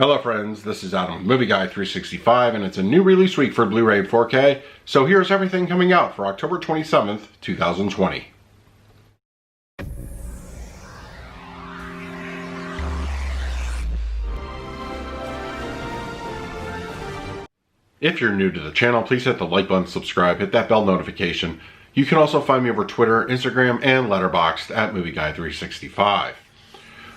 Hello friends, this is Adam, Movie Guy 365, and it's a new release week for Blu-ray and 4K, so here's everything coming out for October 27th, 2020. If you're new to the channel, please hit the like button, subscribe, hit that bell notification. You can also find me over Twitter, Instagram, and Letterboxd at Movie Guy 365.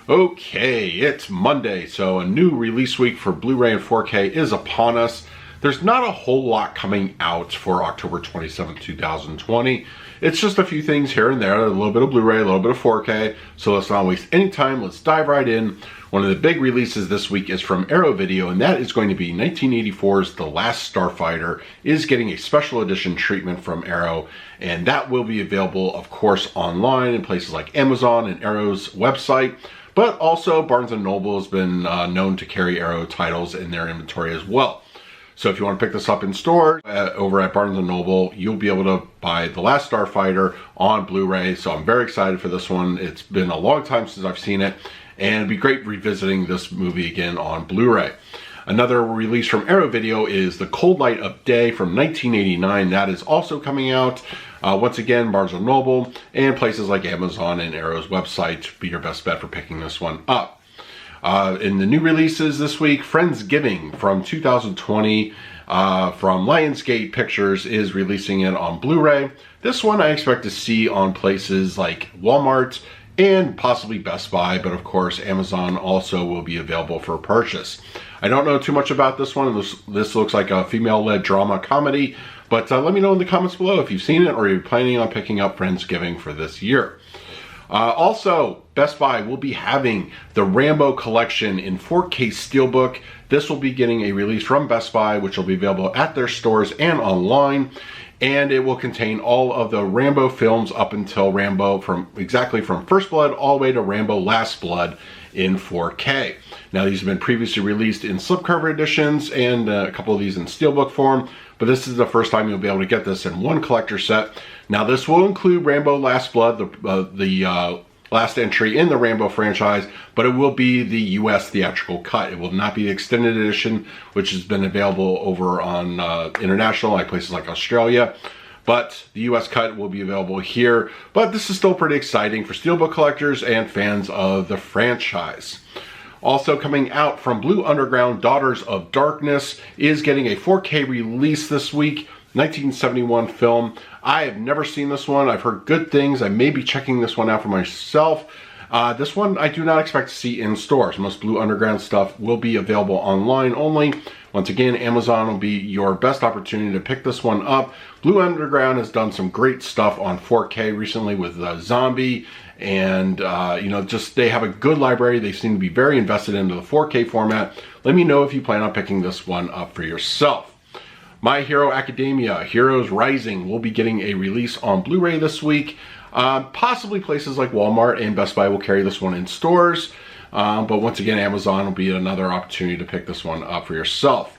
Okay, it's Monday, so a new release week for Blu-ray and 4K is upon us. There's not a whole lot coming out for October 27, 2020. It's just a few things here and there, a little bit of Blu-ray, a little bit of 4K, so let's not waste any time, let's dive right in. One of the big releases this week is from Arrow Video, and that is going to be 1984's The Last Starfighter is getting a special edition treatment from Arrow, and that will be available, of course, online in places like Amazon and Arrow's website. But also, Barnes & Noble has been known to carry Arrow titles in their inventory as well. So if you want to pick this up in stores over at Barnes & Noble, you'll be able to buy The Last Starfighter on Blu-ray. So I'm very excited for this one. It's been a long time since I've seen it, and it'd be great revisiting this movie again on Blu-ray. Another release from Arrow Video is The Cold Light of Day from 1989. That is also coming out. Once again, Barnes & Noble and places like Amazon and Arrow's website be your best bet for picking this one up. In the new releases this week, Friendsgiving from 2020 from Lionsgate Pictures is releasing it on Blu-ray. This one I expect to see on places like Walmart and possibly Best Buy, but of course Amazon also will be available for purchase. I don't know too much about this one. This looks like a female-led drama comedy, but let me know in the comments below if you've seen it or you're planning on picking up Friendsgiving for this year. Also, Best Buy will be having the Rambo collection in 4K Steelbook. This will be getting a release from Best Buy, which will be available at their stores and online. And it will contain all of the Rambo films up until Rambo from First Blood all the way to Rambo Last Blood in 4K. Now these have been previously released in slipcover editions and a couple of these in steelbook form, but this is the first time you'll be able to get this in one collector set. Now this will include Rambo Last Blood, the last entry in the Rambo franchise, but it will be the US theatrical cut. It will not be the extended edition, which has been available over on international, like places like Australia. But the US cut will be available here. But this is still pretty exciting for steelbook collectors and fans of the franchise. Also coming out from Blue Underground, Daughters of Darkness is getting a 4K release this week. 1971 film. I have never seen this one. I've heard good things. I may be checking this one out for myself. This one I do not expect to see in stores. Most Blue Underground stuff will be available online only. Once again, Amazon will be your best opportunity to pick this one up. Blue Underground has done some great stuff on 4K recently with Zombie, and they have a good library. They seem to be very invested into the 4K format. Let me know if you plan on picking this one up for yourself. My Hero Academia, Heroes Rising, will be getting a release on Blu-ray this week. Possibly places like Walmart and Best Buy will carry this one in stores. But once again, Amazon will be another opportunity to pick this one up for yourself.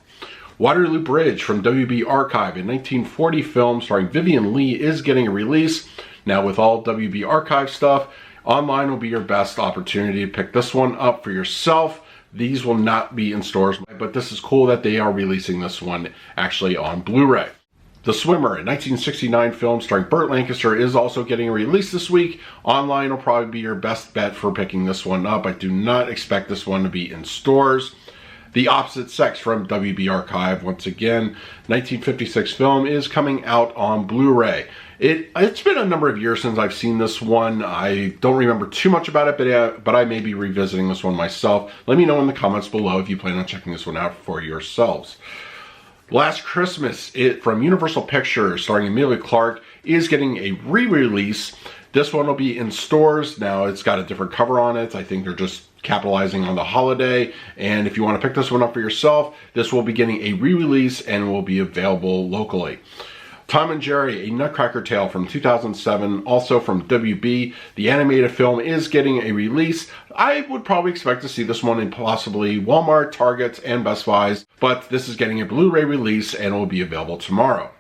Waterloo Bridge from WB Archive, a 1940 film starring Vivian Lee, is getting a release. Now with all WB Archive stuff, online will be your best opportunity to pick this one up for yourself. These will not be in stores, but this is cool that they are releasing this one actually on Blu-ray. The Swimmer, a 1969 film starring Burt Lancaster, is also getting a release this week. Online will probably be your best bet for picking this one up. I do not expect this one to be in stores. The Opposite Sex from WB Archive, once again, 1956 film, is coming out on Blu-ray. It's been a number of years since I've seen this one. I don't remember too much about it, but I may be revisiting this one myself. Let me know in the comments below if you plan on checking this one out for yourselves. Last Christmas from Universal Pictures, starring Emilia Clarke, is getting a re-release. This one will be in stores. Now it's got a different cover on it. I think they're just capitalizing on the holiday. And if you want to pick this one up for yourself, this will be getting a re-release and will be available locally. Tom and Jerry, a Nutcracker Tale from 2007, also from WB. The animated film is getting a release. I would probably expect to see this one in possibly Walmart, Target, and Best Buys, but this is getting a Blu-ray release and will be available tomorrow.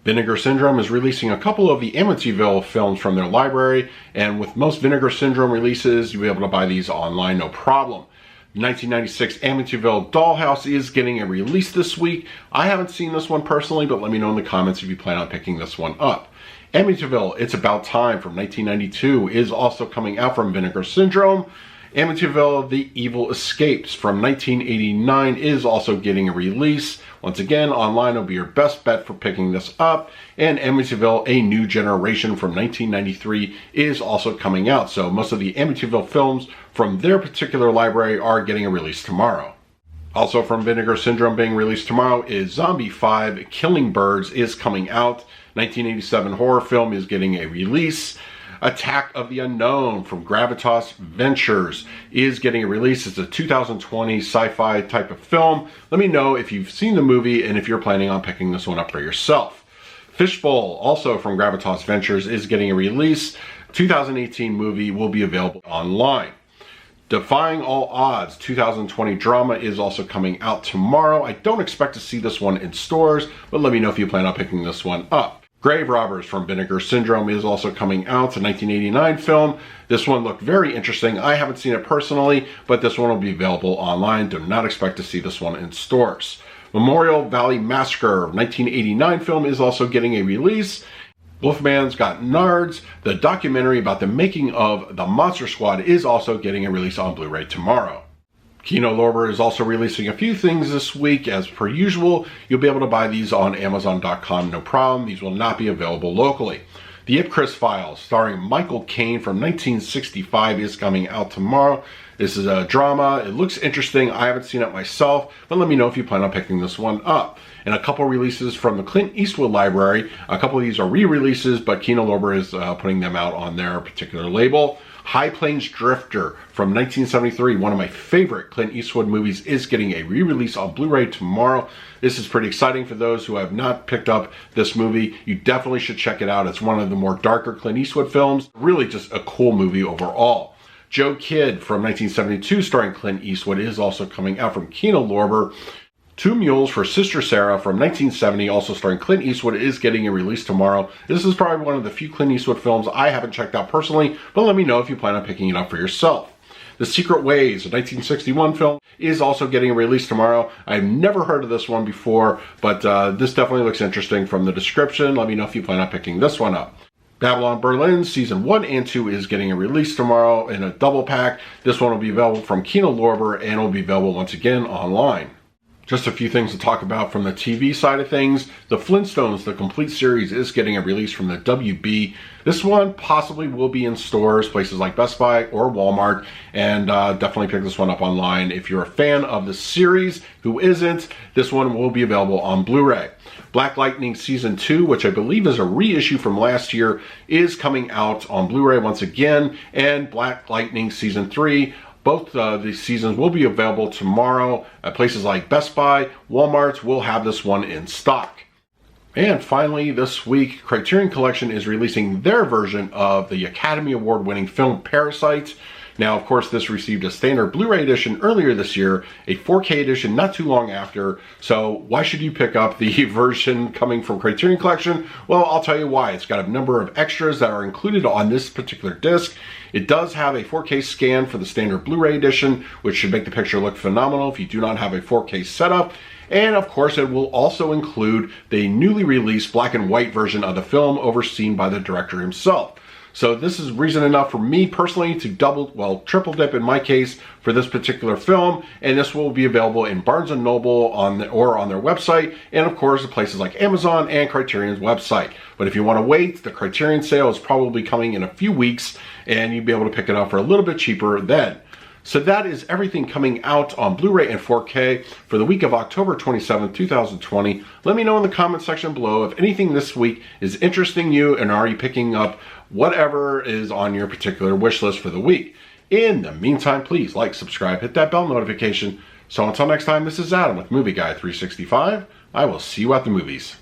Vinegar Syndrome is releasing a couple of the Amityville films from their library, and with most Vinegar Syndrome releases, you'll be able to buy these online no problem. 1996 Amityville Dollhouse is getting a release this week. I haven't seen this one personally, but let me know in the comments if you plan on picking this one up. Amityville, It's About Time from 1992 is also coming out from Vinegar Syndrome. Amityville, The Evil Escapes from 1989 is also getting a release. Once again, online will be your best bet for picking this up. And Amityville, A New Generation from 1993 is also coming out. So most of the Amityville films from their particular library are getting a release tomorrow. Also from Vinegar Syndrome being released tomorrow is Zombie 5 Killing Birds is coming out. 1987 horror film is getting a release. Attack of the Unknown from Gravitas Ventures is getting a release. It's a 2020 sci-fi type of film. Let me know if you've seen the movie and if you're planning on picking this one up for yourself. Fishbowl, also from Gravitas Ventures, is getting a release. 2018 movie will be available online. Defying All Odds 2020 drama is also coming out tomorrow. I don't expect to see this one in stores, but let me know if you plan on picking this one up. Grave Robbers from Vinegar Syndrome is also coming out, a 1989 film. This one looked very interesting. I haven't seen it personally, but this one will be available online. Do not expect to see this one in stores. Memorial Valley Massacre, 1989 film, is also getting a release. Wolfman's Got Nards, the documentary about the making of the Monster Squad, is also getting a release on Blu Ray tomorrow. Kino Lorber is also releasing a few things this week. As per usual, you'll be able to buy these on Amazon.com, no problem. These will not be available locally. The Ipcris Files, starring Michael Caine from 1965, is coming out tomorrow. This is a drama. It looks interesting. I haven't seen it myself, but let me know if you plan on picking this one up. And a couple releases from the Clint Eastwood library. A couple of these are re-releases, but Kino Lorber is putting them out on their particular label. High Plains Drifter from 1973, one of my favorite Clint Eastwood movies, is getting a re-release on Blu Ray tomorrow. This is pretty exciting for those who have not picked up this movie. You definitely should check it out. It's one of the more darker Clint Eastwood films. Really just a cool movie overall. Joe Kidd from 1972, starring Clint Eastwood, is also coming out from Kino Lorber. Two Mules for Sister Sarah from 1970, also starring Clint Eastwood, is getting a release tomorrow. This is probably one of the few Clint Eastwood films I haven't checked out personally, but let me know if you plan on picking it up for yourself. The Secret Ways, a 1961 film, is also getting a release tomorrow. I've never heard of this one before, but this definitely looks interesting from the description. Let me know if you plan on picking this one up. Babylon Berlin Season 1 and 2 is getting a release tomorrow in a double pack. This one will be available from Kino Lorber and will be available once again online. Just a few things to talk about from the TV side of things. The Flintstones, the complete series, is getting a release from the WB. This one possibly will be in stores, places like Best Buy or Walmart, and definitely pick this one up online. If you're a fan of the series, who isn't, this one will be available on Blu Ray. Black Lightning Season 2, which I believe is a reissue from last year, is coming out on Blu Ray once again, and Black Lightning Season 3. Both these seasons will be available tomorrow at places like Best Buy. Walmart will have this one in stock. And finally, this week, Criterion Collection is releasing their version of the Academy Award-winning film Parasite. Now, of course, this received a standard Blu-ray edition earlier this year, a 4K edition not too long after. So why should you pick up the version coming from Criterion Collection? Well, I'll tell you why. It's got a number of extras that are included on this particular disc. It does have a 4K scan for the standard Blu-ray edition, which should make the picture look phenomenal if you do not have a 4K setup. And of course, it will also include the newly released black and white version of the film overseen by the director himself. So this is reason enough for me personally to triple dip in my case for this particular film, and this will be available in Barnes & Noble or on their website, and of course places like Amazon and Criterion's website. But if you want to wait, the Criterion sale is probably coming in a few weeks, and you'll be able to pick it up for a little bit cheaper then. So that is everything coming out on Blu-ray and 4K for the week of October 27, 2020. Let me know in the comment section below if anything this week is interesting you, and are you picking up whatever is on your particular wish list for the week. In the meantime, please like, subscribe, hit that bell notification. So until next time, this is Adam with Movie Guy 365. I will see you at the movies.